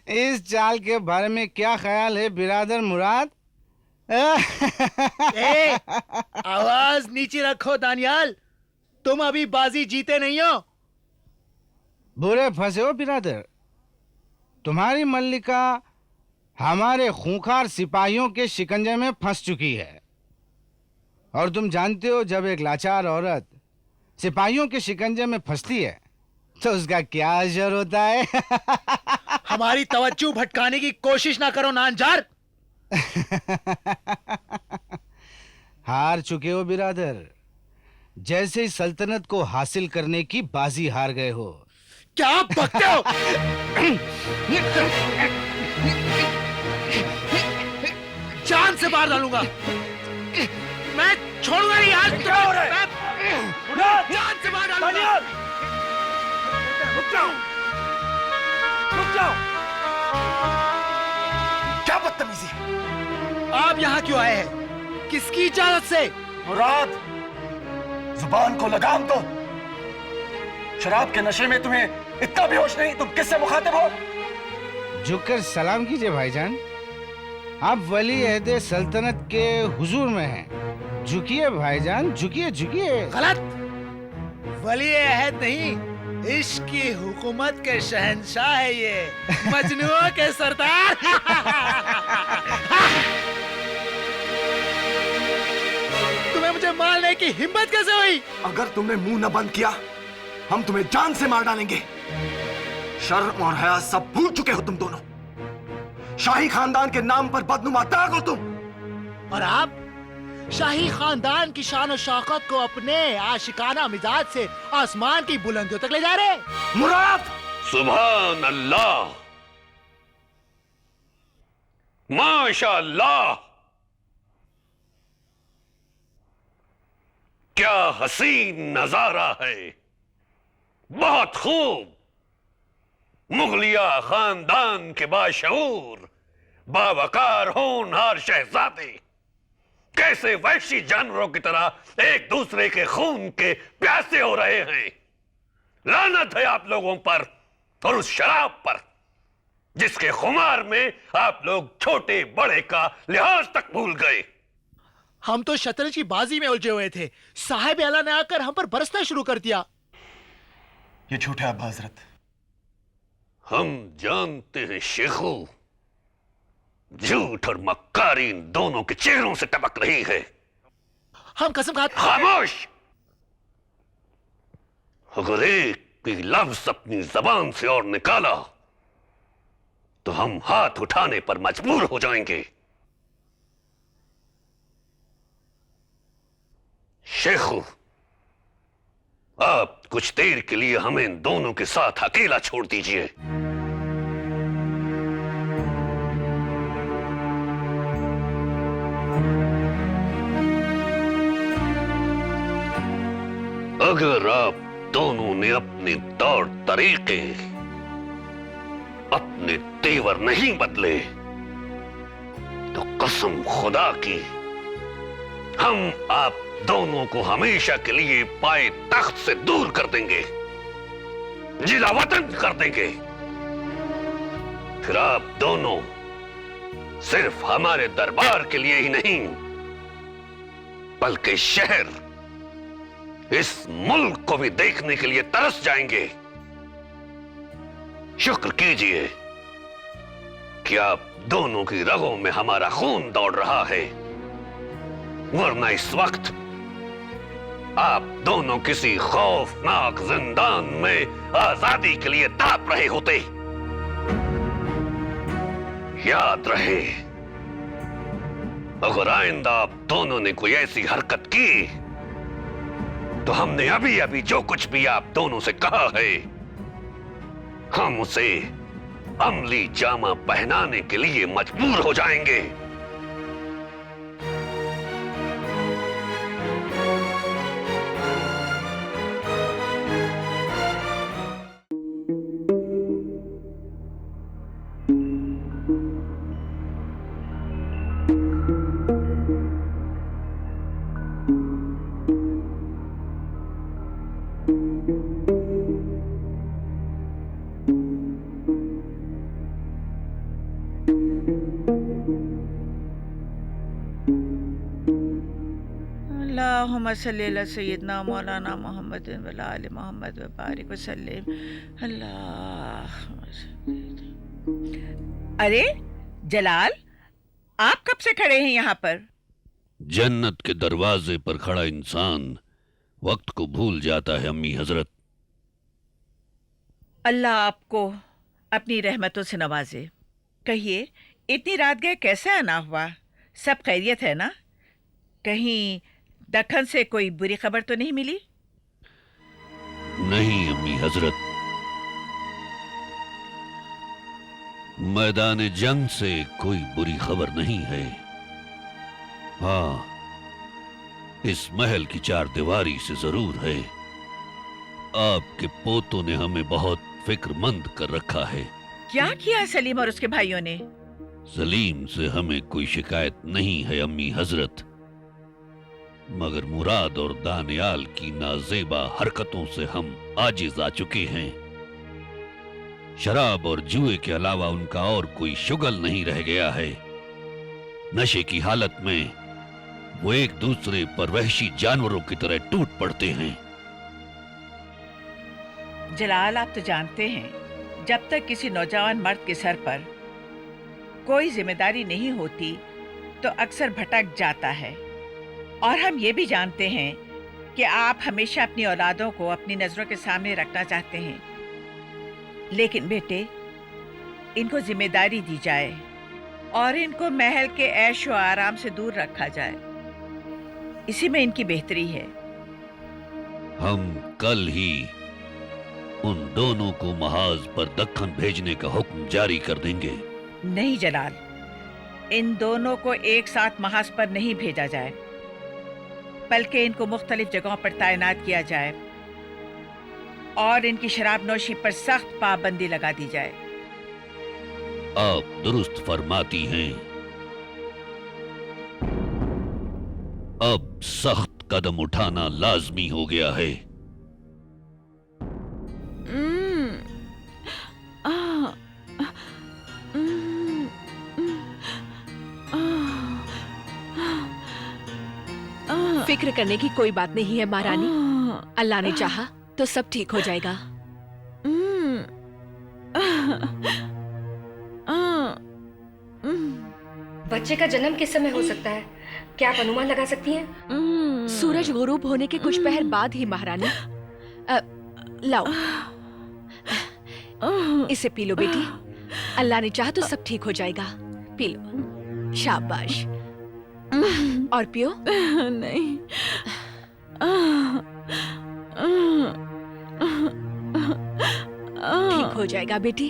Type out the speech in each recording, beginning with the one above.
इस चाल के बारे में क्या ख्याल है बिरादर मुराद? ए, आवाज नीचे रखो दानियाल, तुम अभी बाजी जीते नहीं हो। बुरे फंसे हो बिरादर। तुम्हारी मल्लिका हमारे खूंखार सिपाहियों के शिकंजे में फंस चुकी है। और तुम जानते हो, जब एक लाचार औरत सिपाहियों के शिकंजे में फंसती है तो उसका क्या असर होता है। हमारी तवज्जो भटकाने की कोशिश ना करो नानजार। हार चुके हो बिरादर, जैसे इस सल्तनत को हासिल करने की बाजी हार गए हो। क्या बकते हो? जान से मार डालूंगा। मैं छोड़ूंगा नहीं आज। क्या हो रहा है? जान से मार डालूंगा। रुक जाओ, रुक जाओ। क्या बदतमीजी! आप यहाँ क्यों आए हैं? किसकी इजाजत से? मुराद, जुबान को लगाम दो। शराब के नशे में तुम्हें इतना भी होश नहीं, तुम किससे मुखातिब हो? झुककर सलाम कीजिए भाईजान, आप वली अहदे सल्तनत के हुजूर में हैं। झुकिए भाईजान, झुकिए झुकिए। गलत, वली अहद नहीं, इश्क की हुकूमत के शहंशाह है ये, मजनुओं के सरदार। तुम्हें मुझे मारने की हिम्मत कैसे हुई? अगर तुमने मुंह न बंद किया, हम तुम्हें जान से मार डालेंगे। शर्म और हया सब भूल चुके हो तुम दोनों। शाही खानदान के नाम पर बदनुमा दाग हो तुम। और आप शाही खानदान की शान और शौकत को अपने आशिकाना मिजाज से आसमान की बुलंदियों तक ले जा रहे। मुराद! सुभान अल्लाह, माशाअल्लाह, क्या हसीन नजारा है। बहुत खूब। मुगलिया खानदान के बाशऊर, बावकार होनहार शहजादे कैसे वहशी जानवरों की तरह एक दूसरे के खून के प्यासे हो रहे हैं। लानत है आप लोगों पर और उस शराब पर जिसके खुमार में आप लोग छोटे बड़े का लिहाज तक भूल गए। हम तो शतरंज की बाजी में उलझे हुए थे, साहिब आला ने आकर हम पर बरसना शुरू कर दिया। ये झूठ है अब्बा हजरत। हम जानते हैं शेखू, झूठ और मक्कारी इन दोनों के चेहरों से टपक रही है। हम कसम खाते। खामोश! अगर एक भी लफ्ज अपनी जबान से और निकाला तो हम हाथ उठाने पर मजबूर हो जाएंगे। शेखू, आप कुछ देर के लिए हमें इन दोनों के साथ अकेला छोड़ दीजिए। अगर आप दोनों ने अपने तौर तरीके, अपने तेवर नहीं बदले तो कसम खुदा की हम आप दोनों को हमेशा के लिए पाए तख्त से दूर कर देंगे, जिला वतन कर देंगे। फिर आप दोनों सिर्फ हमारे दरबार के लिए ही नहीं बल्कि शहर, इस मुल्क को भी देखने के लिए तरस जाएंगे। शुक्र कीजिए कि आप दोनों की रगों में हमारा खून दौड़ रहा है, वरना इस वक्त आप दोनों किसी खौफनाक जिंदान में आजादी के लिए तड़प रहे होते। याद रहे, अगर आइंदा आप दोनों ने कोई ऐसी हरकत की तो हमने अभी अभी जो कुछ भी आप दोनों से कहा है, हम उसे अमली जामा पहनाने के लिए मजबूर हो जाएंगे। अल्लाहुम्मा सल्ली अला सय्यदना मौलाना मोहम्मद व अला आलि मोहम्मद व बारिक व सल्लिम अल्लाह। अरे जलाल, आप कब से खड़े हैं यहाँ पर? जन्नत के दरवाजे पर खड़ा इंसान वक्त को भूल जाता है अम्मी हजरत। अल्लाह आपको अपनी रहमतों से नवाजे। कहिए, इतनी रात गए कैसे आना हुआ? सब खैरियत है ना? कहीं दक्कन से कोई बुरी खबर तो नहीं मिली? नहीं अम्मी हजरत, मैदान जंग से कोई बुरी खबर नहीं है। हाँ, इस महल की चार दीवारी से जरूर है। आपके पोतों ने हमें बहुत फिक्रमंद कर रखा है। क्या किया सलीम और उसके भाइयों ने? सलीम से हमें कोई शिकायत नहीं है अम्मी हजरत, मगर मुराद और दानियाल की नाजेबा हरकतों से हम आजिज आ चुके हैं। शराब और जुए के अलावा उनका और कोई शुगल नहीं रह गया है। नशे की हालत में वो एक दूसरे पर वहशी जानवरों की तरह टूट पड़ते हैं। जलाल, आप तो जानते हैं, जब तक किसी नौजवान मर्द के सर पर कोई जिम्मेदारी नहीं होती तो अक्सर भटक जाता है। और हम ये भी जानते हैं कि आप हमेशा अपनी औलादों को अपनी नजरों के सामने रखना चाहते हैं। लेकिन बेटे, इनको जिम्मेदारी दी जाए और इनको महल के ऐश व आराम से दूर रखा जाए, इसी में इनकी बेहतरी है। हम कल ही उन दोनों को महाज पर दक्कन भेजने का हुक्म जारी कर देंगे। नहीं जलाल, इन दोनों को एक साथ महाज पर नहीं भेजा जाए, बल्कि इनको मुख्तलिफ जगहों पर तैनात किया जाए और इनकी शराब नोशी पर सख्त पाबंदी लगा दी जाए। आप दुरुस्त फरमाती हैं। अब सख्त कदम उठाना लाजमी हो गया है। फिक्र करने की कोई बात नहीं है महारानी। अल्लाह ने चाहा तो सब ठीक हो जाएगा। बच्चे का जन्म किस समय हो सकता है? क्या आप अनुमान लगा सकती हैं? सूरज गुरूब होने के कुछ पहर बाद ही महारानी। लाओ, इसे पी लो बेटी। अल्लाह ने चाहा तो सब ठीक हो जाएगा। पी लो, शाबाश। और पियो। नहीं। ठीक हो जाएगा बेटी,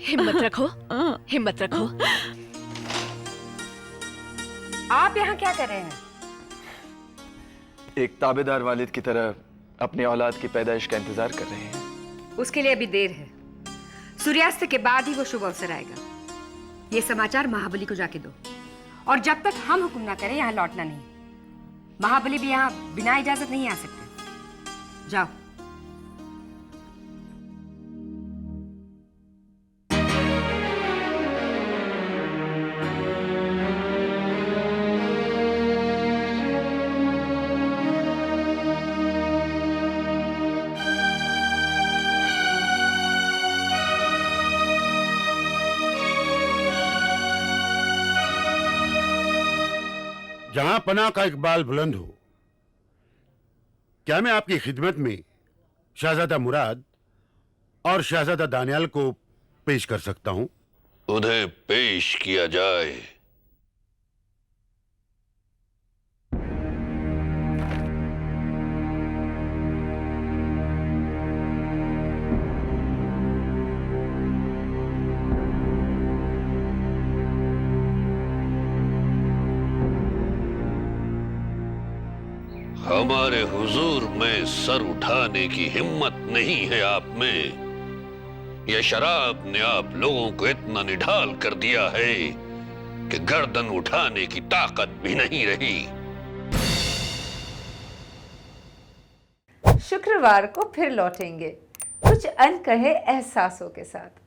हिम्मत रखो, हिम्मत रखो। आप यहाँ क्या कर रहे हैं? एक ताबेदार वालिद की तरह अपनी औलाद की पैदाइश का इंतजार कर रहे हैं। उसके लिए अभी देर है। सूर्यास्त के बाद ही वो शुभ अवसर आएगा। ये समाचार महाबली को जाके दो, और जब तक हम हुक्म ना करें यहाँ लौटना नहीं। महाबली भी यहाँ बिना इजाजत नहीं आ सकते। जाओ। जहां पनाह का इकबाल बुलंद हो, क्या मैं आपकी खिदमत में शहजादा मुराद और शहजादा दानियाल को पेश कर सकता हूं? उन्हें पेश किया जाए। हमारे हुजूर में सर उठाने की हिम्मत नहीं है आप में। यह शराब ने आप लोगों को इतना निढाल कर दिया है कि गर्दन उठाने की ताकत भी नहीं रही। शुक्रवार को फिर लौटेंगे कुछ अनकहे एहसासों के साथ।